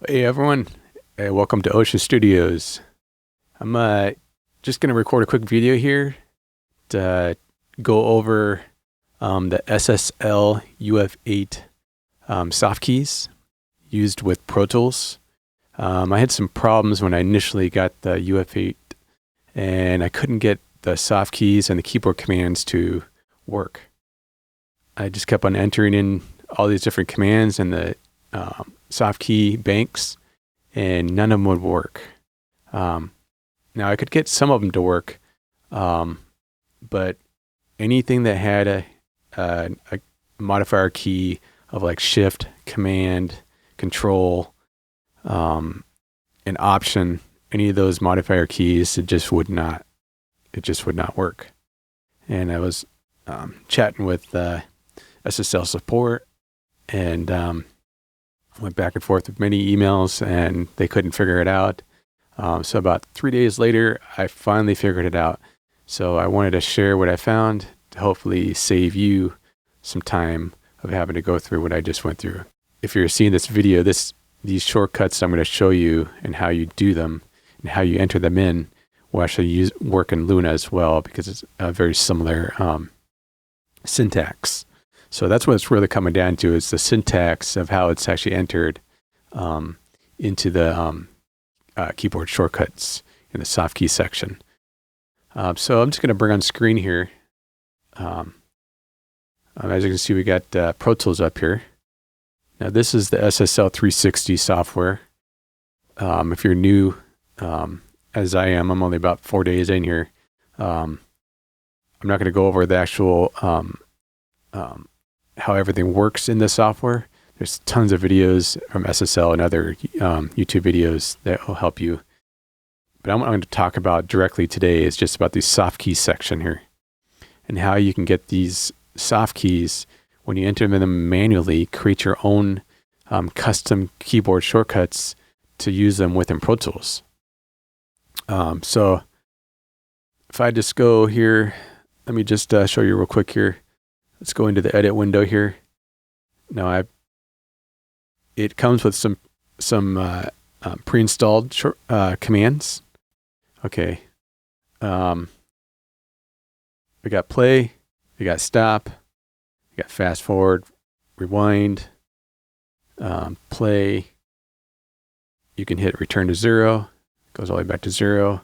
Hey everyone, hey, welcome to Ocean Studios. I'm just going to record a quick video here to go over the SSL UF8 soft keys used with Pro Tools. I had some problems when I initially got the UF8 and I couldn't get the soft keys and the keyboard commands to work. I just kept on entering in all these different commands and the soft key banks, and none of them would work. Now I could get some of them to work, but anything that had a modifier key of like Shift, Command, Control, an Option, any of those modifier keys, it just would not work. And I was chatting with SSL support and went back and forth with many emails and they couldn't figure it out. So about 3 days later, I finally figured it out. So I wanted to share what I found to hopefully save you some time of having to go through what I just went through. If you're seeing this video, these shortcuts I'm going to show you and how you do them and how you enter them in will actually work in Luna as well, because it's a very similar syntax. So that's what it's really coming down to, is the syntax of how it's actually entered into the keyboard shortcuts in the soft key section. So I'm just going to bring on screen here. As you can see, we got Pro Tools up here. Now this is the SSL 360 software. If you're new, as I am, I'm only about 4 days in here. I'm not going to go over the actual how everything works in the software. There's tons of videos from SSL and other YouTube videos that will help you. But I'm going to talk about directly today is just about the soft keys section here and how you can get these soft keys when you enter them manually, create your own custom keyboard shortcuts to use them within Pro Tools. So if I just go here, let me just show you real quick here. Let's go into the edit window here. Now it comes with some pre-installed commands. Okay. We got play, we got stop, we got fast forward, rewind, play. You can hit return to 0. It goes all the way back to 0.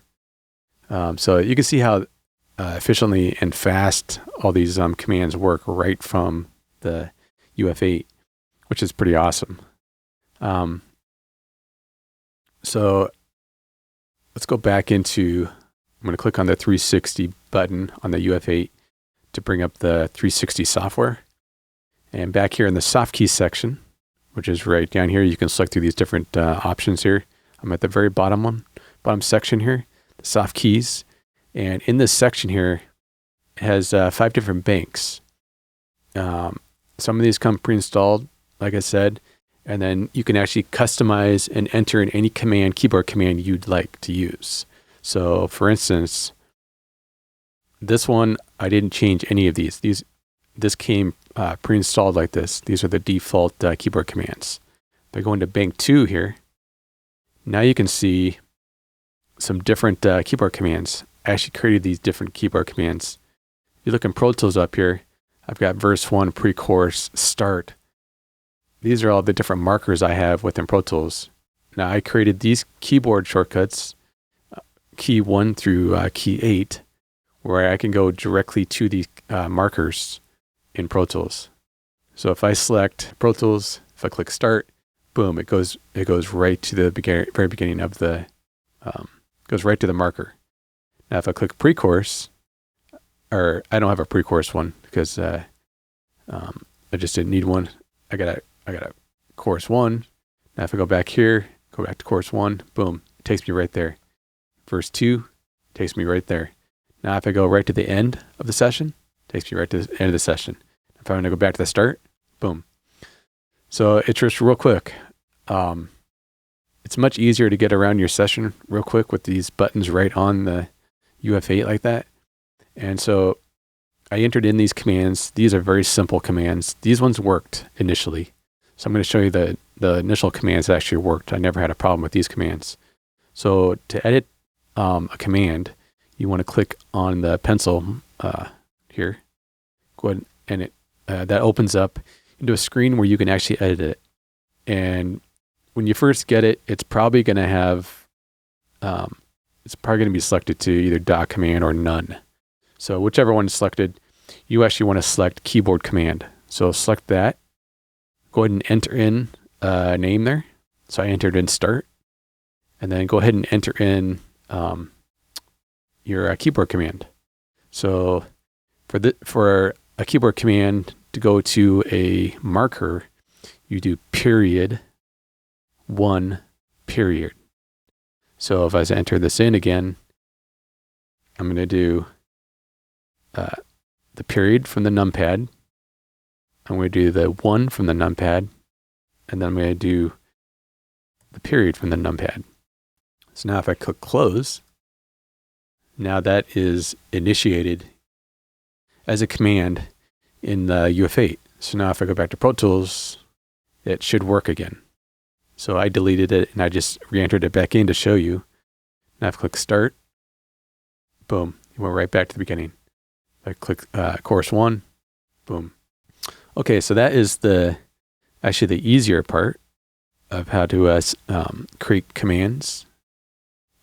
So you can see how efficiently and fast all these commands work right from the UF8, which is pretty awesome. So let's go back into, I'm going to click on the 360 button on the UF8 to bring up the 360 software. And back here in the soft keys section, which is right down here, you can select through these different options here. I'm at the very bottom section here, the soft keys. And in this section here, it has 5 different banks. Some of these come pre-installed, like I said, and then you can actually customize and enter in any command, keyboard command you'd like to use. So for instance, this one, I didn't change any of these. This came pre-installed like this. These are the default keyboard commands. If I go into bank 2 here, now you can see some different keyboard commands. I actually created these different keyboard commands. If you look in Pro Tools up here, I've got verse 1, pre-chorus, start. These are all the different markers I have within Pro Tools. Now I created these keyboard shortcuts, key 1 through key 8, where I can go directly to these markers in Pro Tools. So if I select Pro Tools, if I click start, boom, it goes right to the very beginning of the, goes right to the marker. Now, if I click pre-chorus, or I don't have a pre-chorus one because I just didn't need one. I got a chorus 1. Now, if I go back here, go back to chorus 1, boom, it takes me right there. Verse 2 takes me right there. Now, if I go right to the end of the session, it takes me right to the end of the session. If I want to go back to the start, boom. So it's just real quick. It's much easier to get around your session real quick with these buttons right on the UF8 like that. And so I entered in these commands. These are very simple commands. These ones worked initially. So I'm going to show you the the initial commands actually worked. I never had a problem with these commands. So to edit a command, you want to click on the pencil here. Go ahead and that opens up into a screen where you can actually edit it. And when you first get it, it's probably going to have, it's probably going to be selected to either dot command or none. So whichever one is selected, you actually want to select keyboard command. So select that. Go ahead and enter in a name there. So I entered in start. And then go ahead and enter in your keyboard command. So for a keyboard command to go to a marker, you do period 1 period. So if I enter this in again, I'm going to do the period from the numpad. I'm going to do the 1 from the numpad, and then I'm going to do the period from the numpad. So now if I click close, now that is initiated as a command in the UF8. So now if I go back to Pro Tools, it should work again. So I deleted it and I just re-entered it back in to show you. Now if I click start, boom, it went right back to the beginning. If I click chorus 1, boom. Okay, so that is actually the easier part of how to create commands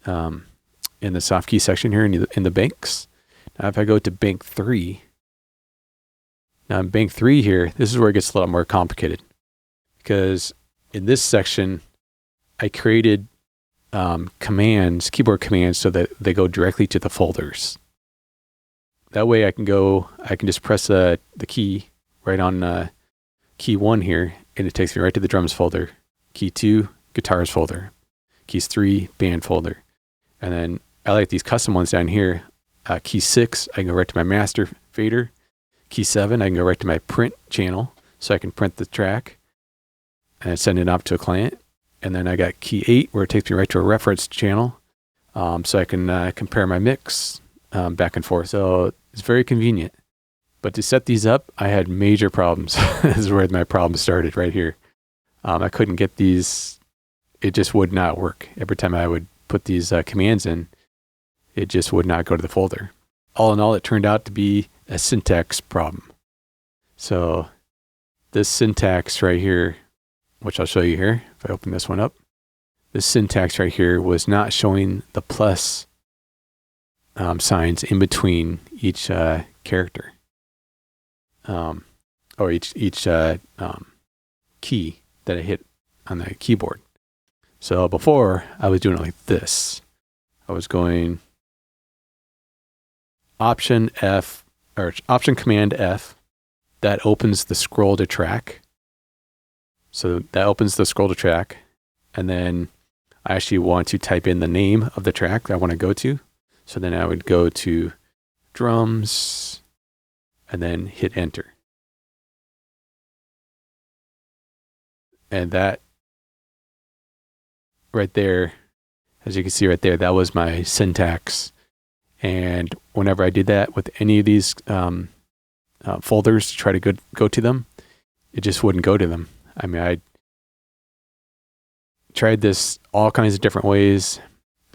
in the soft key section here in the banks. Now if I go to bank 3, now in bank 3 here, this is where it gets a lot more complicated, because in this section, I created keyboard commands, so that they go directly to the folders. That way I can just press the key right on key 1 here, and it takes me right to the drums folder. Key 2, guitars folder. Keys 3, band folder. And then I like these custom ones down here. Key 6, I can go right to my master fader. Key 7, I can go right to my print channel, so I can print the track and send it off to a client. And then I got key 8, where it takes me right to a reference channel, so I can compare my mix back and forth. So it's very convenient. But to set these up, I had major problems. This is where my problem started, right here. I couldn't get these. It just would not work. Every time I would put these commands in, it just would not go to the folder. All in all, it turned out to be a syntax problem. So this syntax right here, which I'll show you here, if I open this one up, this syntax right here was not showing the plus signs in between each character, or each key that I hit on the keyboard. So before, I was doing it like this. I was going Option F, or Option Command F. That opens the scroll to track. So that opens the scroll to track. And then I actually want to type in the name of the track that I want to go to. So then I would go to drums and then hit enter. And that right there, as you can see right there, that was my syntax. And whenever I did that with any of these folders to try to go to them, it just wouldn't go to them. I mean, I tried this all kinds of different ways.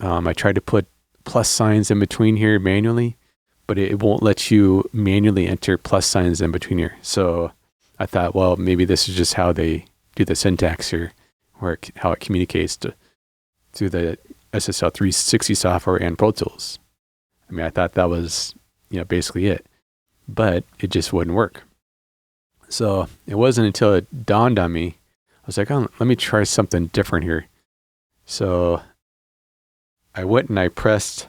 I tried to put plus signs in between here manually, but it won't let you manually enter plus signs in between here. So I thought, well, maybe this is just how they do the syntax here, or how it communicates through the SSL 360 software and Pro Tools. I mean, I thought that was, basically it, but it just wouldn't work. So it wasn't until it dawned on me, I was like, oh, let me try something different here. So I went and I pressed,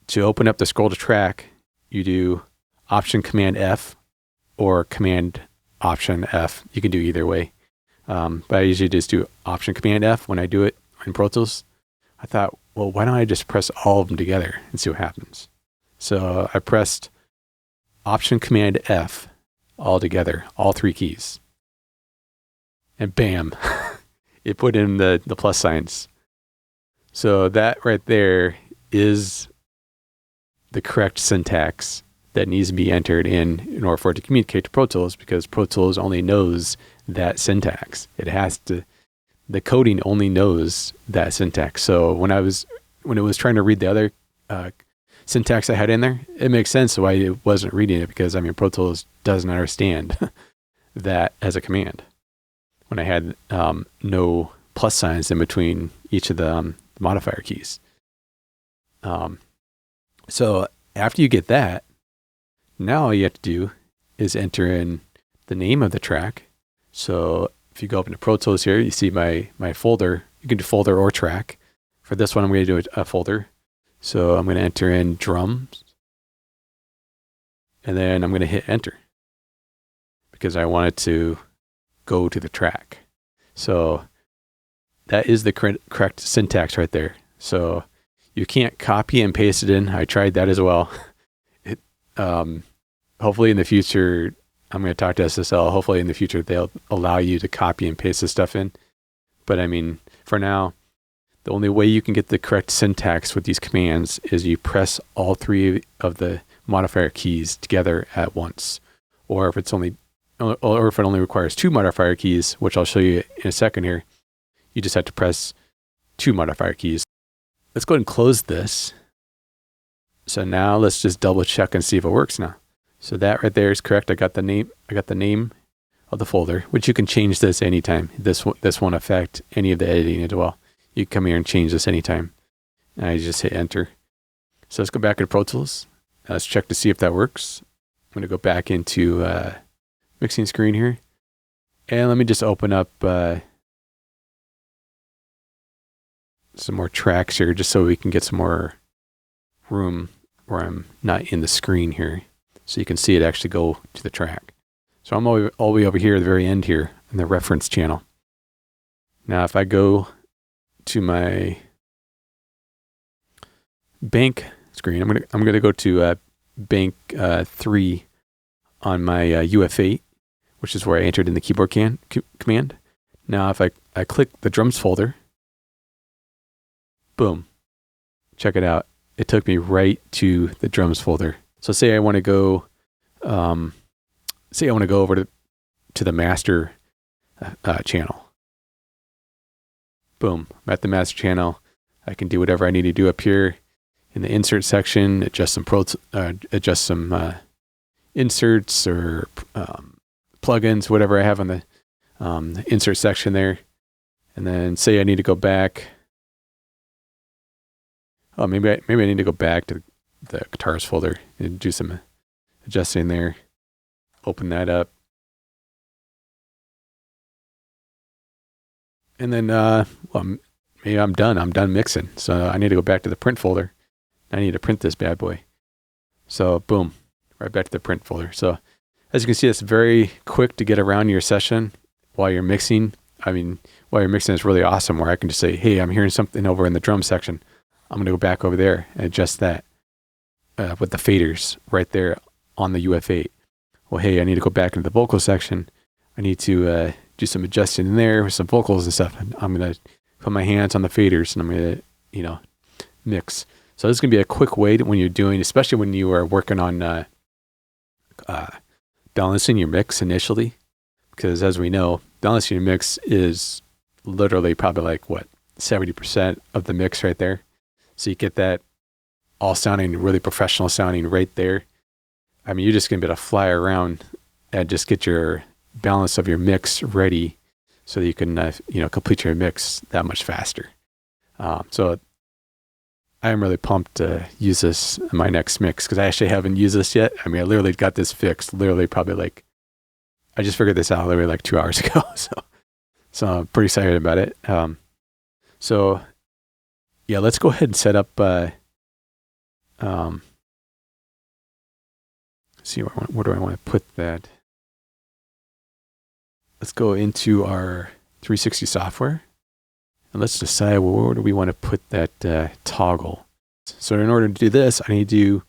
to open up the scroll to track, you do Option Command F or Command Option F. You can do either way. But I usually just do Option Command F when I do it in Pro Tools. I thought, well, why don't I just press all of them together and see what happens? So I pressed Option Command F all together, all 3 keys. And bam, it put in the plus signs. So that right there is the correct syntax that needs to be entered in order for it to communicate to Pro Tools, because Pro Tools only knows that syntax. The coding only knows that syntax. So when it was trying to read the other syntax I had in there, it makes sense why it wasn't reading it, because Pro Tools doesn't understand that as a command. When I had no plus signs in between each of the modifier keys. So after you get that, now all you have to do is enter in the name of the track. So if you go up into Pro Tools here, you see my folder. You can do folder or track. For this one, I'm going to do a folder. So I'm going to enter in drums. And then I'm going to hit enter, because I want it to go to the track. So that is the correct syntax right there. So you can't copy and paste it in. I tried that as well. Hopefully in the future, I'm going to talk to SSL. Hopefully in the future, they'll allow you to copy and paste this stuff in. But for now, the only way you can get the correct syntax with these commands is you press all three of the modifier keys together at once. Or if it only requires two modifier keys, which I'll show you in a second here, you just have to press two modifier keys. Let's go ahead and close this. So now let's just double check and see if it works now. So that right there is correct. I got the name of the folder, which you can change this anytime. This won't affect any of the editing as well. You can come here and change this anytime. And I just hit enter. So let's go back into Pro Tools. Let's check to see if that works. I'm going to go back into mixing screen here. And let me just open up some more tracks here, just so we can get some more room where I'm not in the screen here, so you can see it actually go to the track. So I'm all the way over here at the very end here in the reference channel. Now if I go to my bank screen, I'm gonna go to bank 3 on my UF8, which is where I entered in the keyboard command. Now if I click the drums folder, boom, check it out. It took me right to the drums folder. So say I want to go over to the master channel. Boom, I'm at the master channel. I can do whatever I need to do up here in the insert section, adjust some inserts or plugins, whatever I have on the insert section there. And then say I need to go back. Oh, maybe I need to go back to the guitars folder and do some adjusting there. Open that up. And then, maybe I'm done. I'm done mixing. So I need to go back to the print folder. I need to print this bad boy. So boom, right back to the print folder. So as you can see, it's very quick to get around your session while you're mixing. While you're mixing is really awesome, where I can just say, hey, I'm hearing something over in the drum section. I'm going to go back over there and adjust that with the faders right there on the UF8. Well, hey, I need to go back into the vocal section. I need to do some adjusting in there with some vocals and stuff. And I'm going to put my hands on the faders and I'm going to, mix. So this is going to be a quick way to, when you're doing, especially when you are working on balancing your mix initially. Because as we know, balancing your mix is literally probably like 70% of the mix right there. So you get that all sounding really professional sounding right there. You're just going to be able to fly around and just get your balance of your mix ready so that you can, complete your mix that much faster. So I am really pumped to use this in my next mix, because I actually haven't used this yet. I literally got this fixed I just figured this out literally 2 hours ago. So I'm pretty excited about it. So yeah, let's go ahead and set up, see, where do I want to put that? Let's go into our 360 software and let's decide where do we want to put that toggle. So in order to do this, I need to do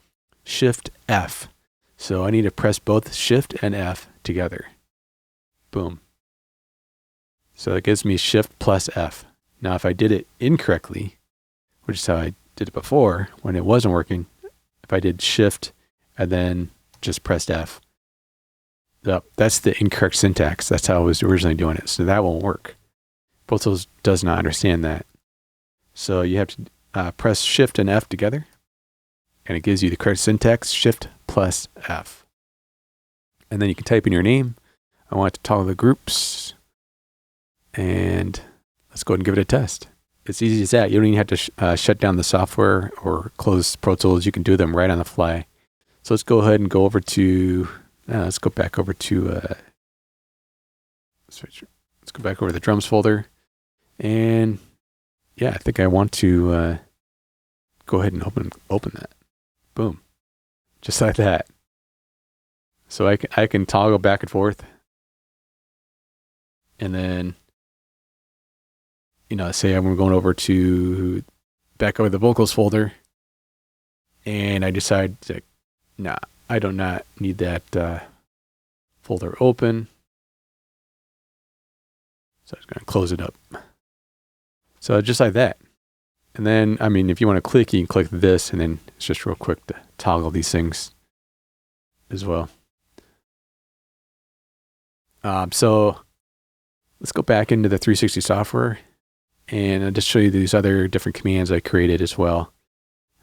Shift F. So I need to press both Shift and F together. Boom. So that gives me Shift plus F. Now if I did it incorrectly, which is how I did it before when it wasn't working, if I did Shift and then just pressed F. Yep, that's the incorrect syntax. That's how I was originally doing it. So that won't work. Pro Tools does not understand that. So you have to press Shift and F together, and it gives you the correct syntax, Shift plus F. And then you can type in your name. I want to toggle the groups, and let's go ahead and give it a test. It's easy as that. You don't even have to shut down the software or close Pro Tools. You can do them right on the fly. So let's go ahead and go over to, let's go back over to, let's go back over to the drums folder. And yeah, I think I want to go ahead and open that. Boom. Just like that. So I can toggle back and forth. And then, say I'm going over to back over the vocals folder, and I decide to, nah, I do not need that folder open. So I'm just going to close it up. So just like that. And then, if you want to click, you can click this, and then it's just real quick to toggle these things as well. So let's go back into the 360 software, and I'll just show you these other different commands I created as well.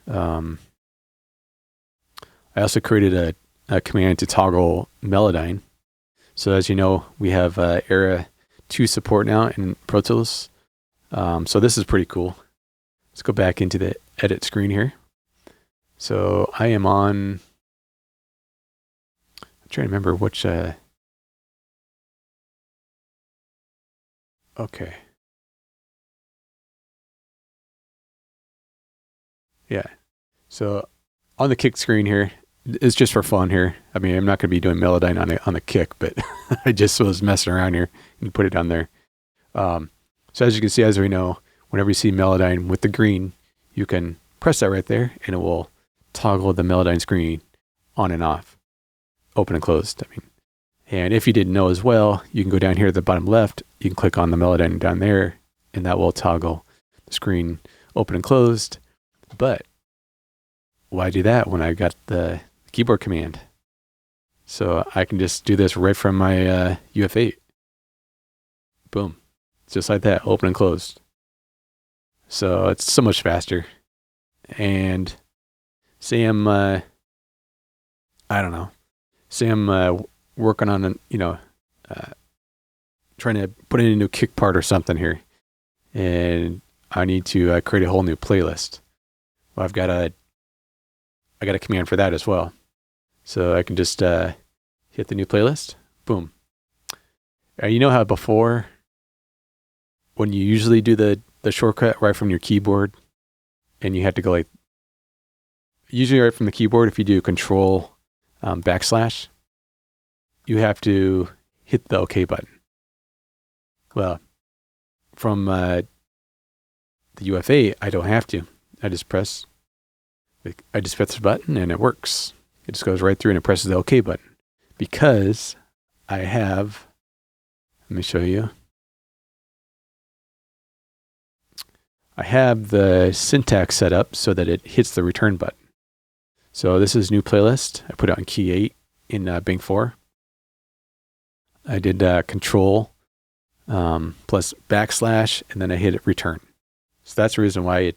I also created a command to toggle Melodyne. So as you know, we have Era 2 support now in Pro Tools. So this is pretty cool. Let's go back into the edit screen here. So I am on, I'm trying to remember which, okay. Yeah. So on the kick screen here, it's just for fun here. I'm not going to be doing Melodyne on the kick, but I just was messing around here and put it on there. So as you can see, as we know, whenever you see Melodyne with the green, you can press that right there, and it will toggle the Melodyne screen on and off, open and closed. And if you didn't know as well, you can go down here at the bottom left. You can click on the Melodyne down there, and that will toggle the screen open and closed. But why do that when I got the keyboard command? So I can just do this right from my UF8. Boom. Just like that, open and closed. So it's so much faster. And say I'm, say I'm working on, trying to put in a new kick part or something here, and I need to create a whole new playlist. Well, I got a command for that as well. So I can just hit the new playlist. Boom. You know how before, when you usually do the shortcut right from your keyboard, and you have to go usually right from the keyboard, if you do Control \, you have to hit the OK button. Well, from the UF8, I don't have to. I just press the button, and it works. It just goes right through, and it presses the OK button. Because I have, let me show you. I have the syntax set up so that it hits the return button. So this is new playlist. I put it on key 8 in Bing 4. I did Control plus \, and then I hit return. So that's the reason why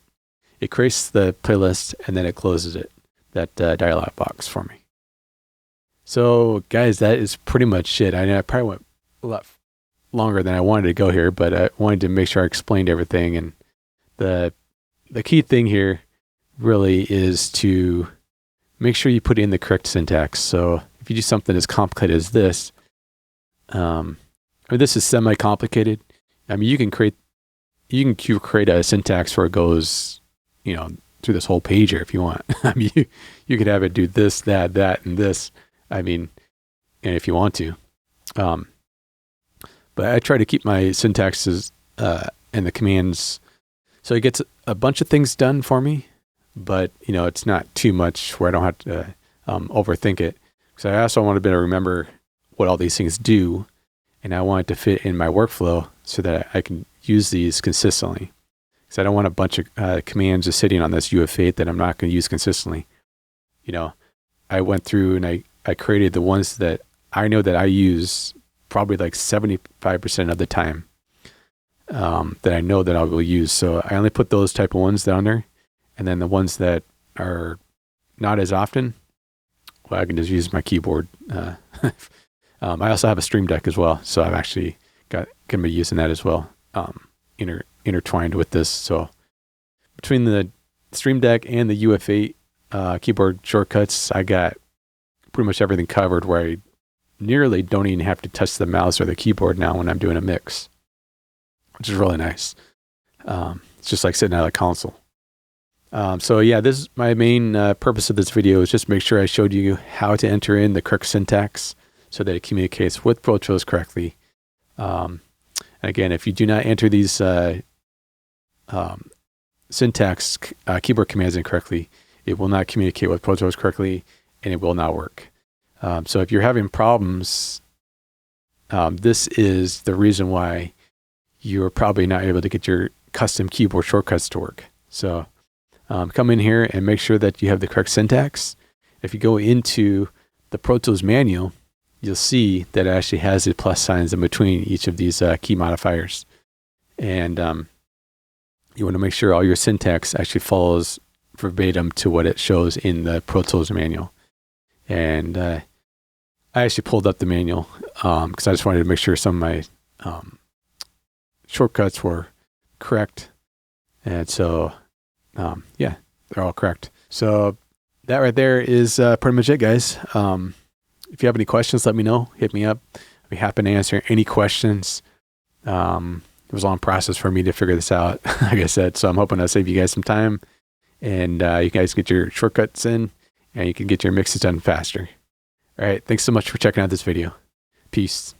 it creates the playlist, and then it closes it, that dialog box for me. So guys, that is pretty much it. I probably went a lot longer than I wanted to go here, but I wanted to make sure I explained everything. And the key thing here really is to make sure you put in the correct syntax. So if you do something as complicated as this, this is semi-complicated. You can create a syntax where it goes, through this whole page here if you want. You could have it do this, that, and this. And if you want to. But I try to keep my syntaxes and the commands so it gets a bunch of things done for me, but it's not too much where I don't have to overthink it. Because I also want to be able to remember what all these things do, and I want it to fit in my workflow so that I can use these consistently. Because I don't want a bunch of commands just sitting on this UF8 that I'm not going to use consistently. I went through and I created the ones that I know that I use probably like 75% of the time, that I know that I will use. So I only put those type of ones down there. And then the ones that are not as often, well, I can just use my keyboard. I also have a Stream Deck as well. So I've actually going to be using that as well, intertwined with this. So between the Stream Deck and the UF8 keyboard shortcuts, I got pretty much everything covered, where I nearly don't even have to touch the mouse or the keyboard now when I'm doing a mix, which is really nice. It's just like sitting at a console. So yeah, this is my main purpose of this video, is just make sure I showed you how to enter in the correct syntax so that it communicates with Pro Tools correctly. And again, if you do not enter these syntax keyboard commands incorrectly, it will not communicate with Pro Tools correctly, and it will not work. So if you're having problems, this is the reason why you're probably not able to get your custom keyboard shortcuts to work. So come in here and make sure that you have the correct syntax. If you go into the Pro Tools manual, you'll see that it actually has the plus signs in between each of these key modifiers. And you want to make sure all your syntax actually follows verbatim to what it shows in the Pro Tools manual. And I actually pulled up the manual because I just wanted to make sure some of my shortcuts were correct. And so, yeah, they're all correct. So that right there is pretty much it, guys. If you have any questions, let me know. Hit me up. I'll be happy to answer any questions. It was a long process for me to figure this out, like I said. So I'm hoping to save you guys some time, and you guys get your shortcuts in, and you can get your mixes done faster. All right. Thanks so much for checking out this video. Peace.